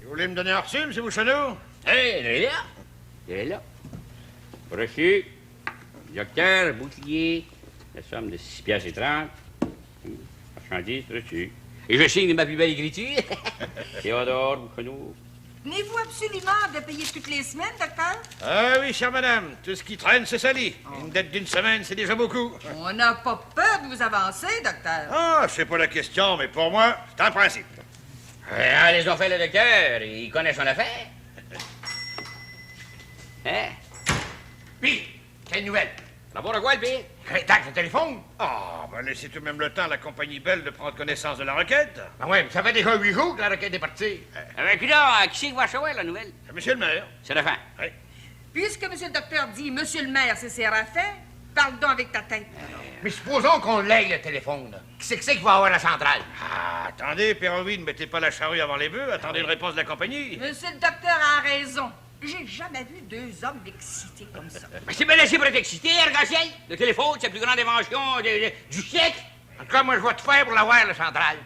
Vous voulez me donner un reçu, M. Bouchonneau? Elle est là. Elle est là. Reçu. Docteur, bouclier. La somme de 6 piastres et 30. Marchandise reçue. Et je signe ma plus belle écriture. Théodore Bouchonneau. Venez-vous absolument de payer toutes les semaines, docteur? Ah oui, chère madame. Tout ce qui traîne, c'est sali. Une dette d'une semaine, c'est déjà beaucoup. On n'a pas peur de vous avancer, docteur. Ah, c'est pas la question, mais pour moi, c'est un principe. Les ont fait le docteur. Il connaît son affaire. Hein? Puis, quelle nouvelle? D'abord, à quoi, le pire? Tac, le téléphone? Ah, ben laissez tout de même le temps à la compagnie Bell de prendre connaissance de la requête. Ben ouais, mais ça fait déjà 8 jours que la requête est partie. Avec là, qui c'est qui va savoir la nouvelle? C'est monsieur le maire. C'est la fin. Oui. Puisque monsieur le docteur dit monsieur le maire, c'est Séraphin, parle donc avec ta tête. Mais supposons qu'on l'aille, le téléphone, là. Qui c'est qui va avoir la centrale? Ah, attendez, Pérovine, ne mettez pas la charrue avant les bœufs. Attendez une réponse de la compagnie. Monsieur le docteur a raison. J'ai jamais vu 2 hommes excités comme ça. Mais c'est bien laissé pour être excité, Argentiel. Le téléphone, c'est la plus grande invention du siècle. En tout cas, moi, je vais tout faire pour l'avoir, la centrale.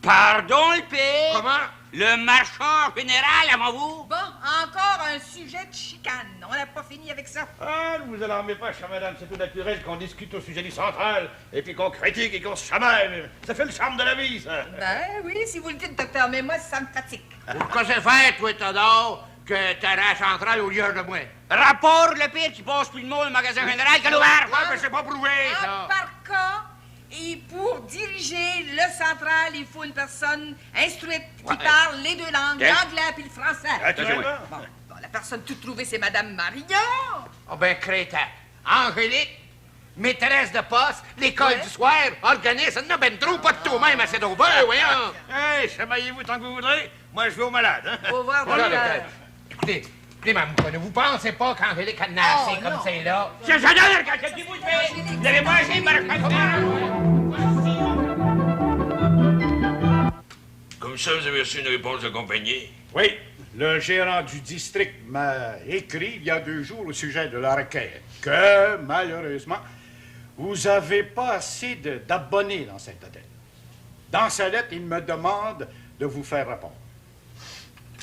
Pardon, le père? Comment? Le marchand général, avant vous? Bon, encore un sujet de chicane. On n'a pas fini avec ça. Ah, ne vous alarmez pas, chère madame. C'est tout naturel qu'on discute au sujet du central, et puis qu'on critique et qu'on se chamaille. Ça fait le charme de la vie, ça. Ben oui, si vous le dites, docteur, mais moi, ça me fatigue. Pourquoi c'est faire, toi, Théodore, que t'as la centrale au lieu de moi? Rapport, le père, qui passe plus de mots au magasin général que l'ouvert. Ouais, mais c'est pas prouvé, ça. Par cas, et pour diriger le central, il faut une personne instruite qui parle les 2 langues, l'anglais puis le français. Bon, la personne toute trouvée, c'est Madame Marignon. Oh ben, crétin. Angélique, maîtresse de poste, l'école du soir, organise, non, ben trop, pas de tout même assez d'ouvert, voyons. Hey, chamaillez-vous tant que vous voudrez. Moi, je vais au malade, hein. Au revoir, Voilà, docteur. Écoutez, Mme Moutonneau, vous pensez pas qu'Angélique a nassé comme c'est là? C'est j'adore quand quelqu'un vous fait. Vous n'avez pas essayé de me Comme ça, vous avez reçu une réponse de compagnie? Oui, le gérant du district m'a écrit il y a 2 jours au sujet de la requête que, malheureusement, vous n'avez pas assez d'abonnés dans Saint-Adèle. Dans sa lettre, il me demande de vous faire répondre.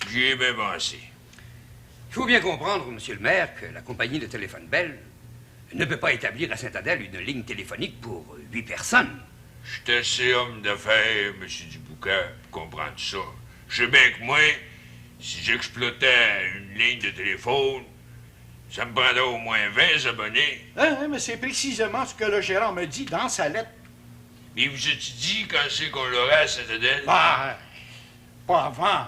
J'y ai bien pensé. Il faut bien comprendre, monsieur le maire, que la compagnie de téléphone Bell ne peut pas établir à Saint-Adèle une ligne téléphonique pour 8 personnes. Je suis assez homme d'affaires, M. Dubouquet, pour comprendre ça. Je sais bien que moi, si j'exploitais une ligne de téléphone, ça me prendrait au moins 20 abonnés. Hein, mais c'est précisément ce que le gérant me dit dans sa lettre. Mais vous êtes dit quand c'est qu'on l'aurait à Saint-Adèle? Bah, pas avant.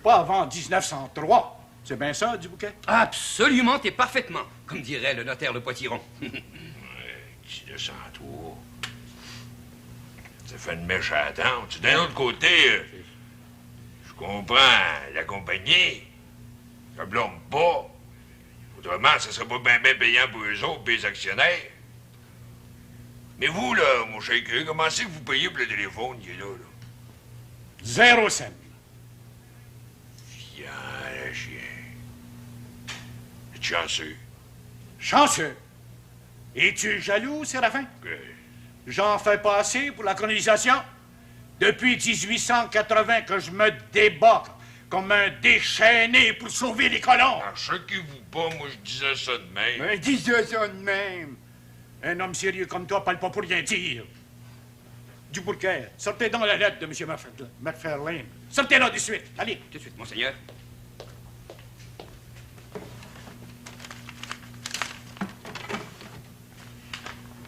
Pas avant 1903. C'est bien ça, Dubouquet? Absolument et parfaitement, comme dirait le notaire Le Potiron. 1903. Ça fait une mèche à attendre. D'un autre côté, je comprends la compagnie. Je blâme pas. Autrement, ça serait pas bien payant pour eux autres, pour les actionnaires. Mais vous, là, mon shaker, comment c'est que vous payez pour le téléphone qui est là? 0 cent. Fiant, le chien. C'est chanceux. Chanceux. Es-tu jaloux, Séraphin? J'en fais pas assez pour la colonisation. Depuis 1880 que je me débat comme un déchaîné pour sauver les colons. Choquez-vous pas, moi je disais ça de même. Mais disais ça de même. Un homme sérieux comme toi parle pas pour rien dire. Dubouquet, sortez donc la lettre de M. McFarlane. Sortez-la de suite. Allez. Tout de suite, monseigneur.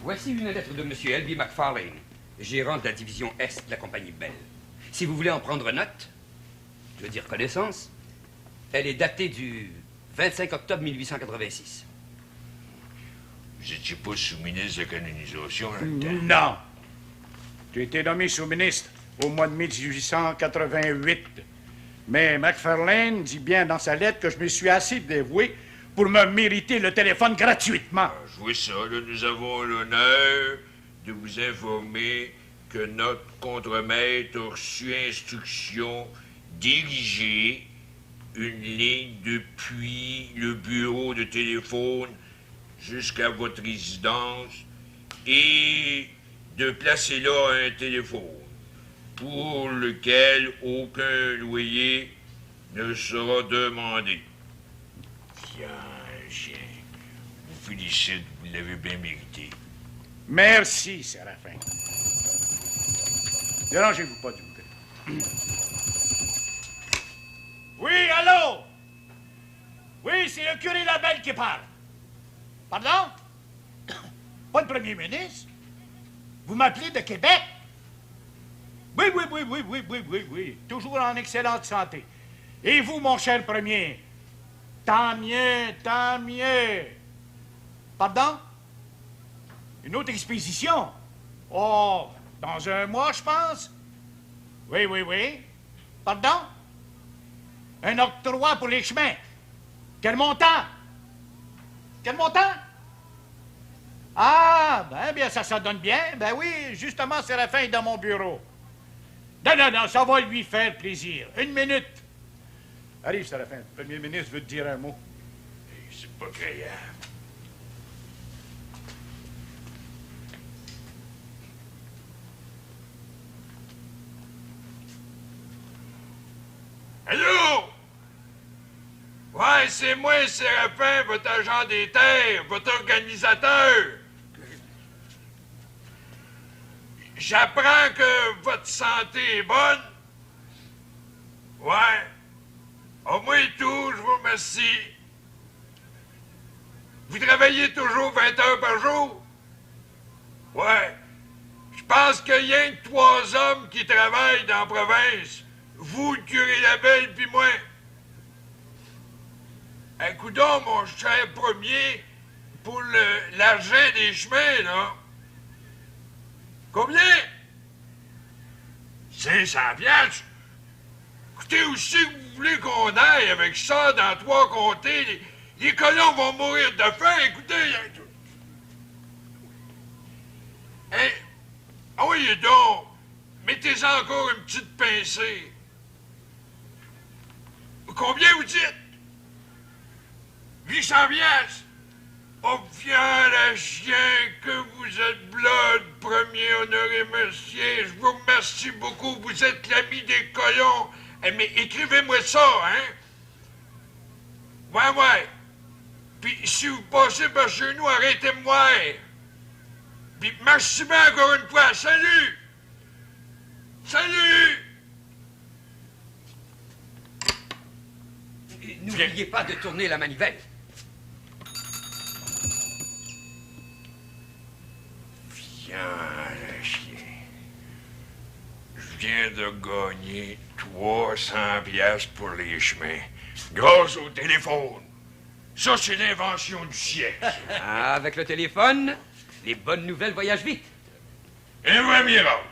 Voici une lettre de M. L.B. McFarlane, gérant de la division Est de la compagnie Bell. Si vous voulez en prendre note, je veux dire connaissance, elle est datée du 25 octobre 1886. Vous étiez pas sous-ministre de canonisation, là, le temps? Non. Tu étais nommé sous-ministre au mois de 1888. Mais McFarlane dit bien dans sa lettre que je me suis assez dévoué pour me mériter le téléphone gratuitement. Je vois ça, là, nous avons l'honneur de vous informer que notre contremaître a reçu instruction d'ériger une ligne depuis le bureau de téléphone jusqu'à votre résidence et de placer là un téléphone pour lequel aucun loyer ne sera demandé. Tiens, chien, vous félicite, vous l'avez bien mérité. Merci, Séraphin. Dérangez-vous pas, s'il vous plaît. Oui, allô? Oui, c'est le curé Labelle qui parle. Pardon? Pas le premier ministre? Vous m'appelez de Québec? Oui. Toujours en excellente santé. Et vous, mon cher premier? Tant mieux. Pardon? Une autre exposition? Oh, dans un mois, je pense? Oui. Pardon? Un octroi pour les chemins. Quel montant? Ah, ben bien, ça donne bien. Ben oui, justement, Séraphin est dans mon bureau. Non, ça va lui faire plaisir. 1 minute. Arrive, Séraphin. Le premier ministre veut te dire un mot. C'est pas créable. Allô? Ouais, c'est moi, Séraphin, votre agent des terres, votre organisateur. J'apprends que votre santé est bonne. Ouais. Au moins tout, je vous remercie. Vous travaillez toujours 20 heures par jour? Ouais. Je pense qu'il y a que 3 hommes qui travaillent dans la province. Vous, le curé Labelle, puis moi. Coudonc, mon cher premier, pour l'argent des chemins, là. Combien? 500 piastres? Écoutez, où c'est que vous voulez qu'on aille avec ça dans 3 comtés? Les colons vont mourir de faim, écoutez. Hein? Ah oui, donc, mettez-en encore une petite pincée. Combien vous dites? 800 piastres? Oh, bien, la chien, que vous êtes blood, premier honoré monsieur. Je vous remercie beaucoup, vous êtes l'ami des colons. Mais écrivez-moi ça, hein? Ouais. Puis si vous passez par chez nous, arrêtez-moi. Puis merci bien encore une fois. Salut! N'oubliez pas de tourner la manivelle. Viens, le chien. Je viens de gagner 300 piastres pour les chemins, grâce au téléphone. Ça, c'est l'invention du siècle. Ah, avec le téléphone, les bonnes nouvelles voyagent vite. Un vrai miracle.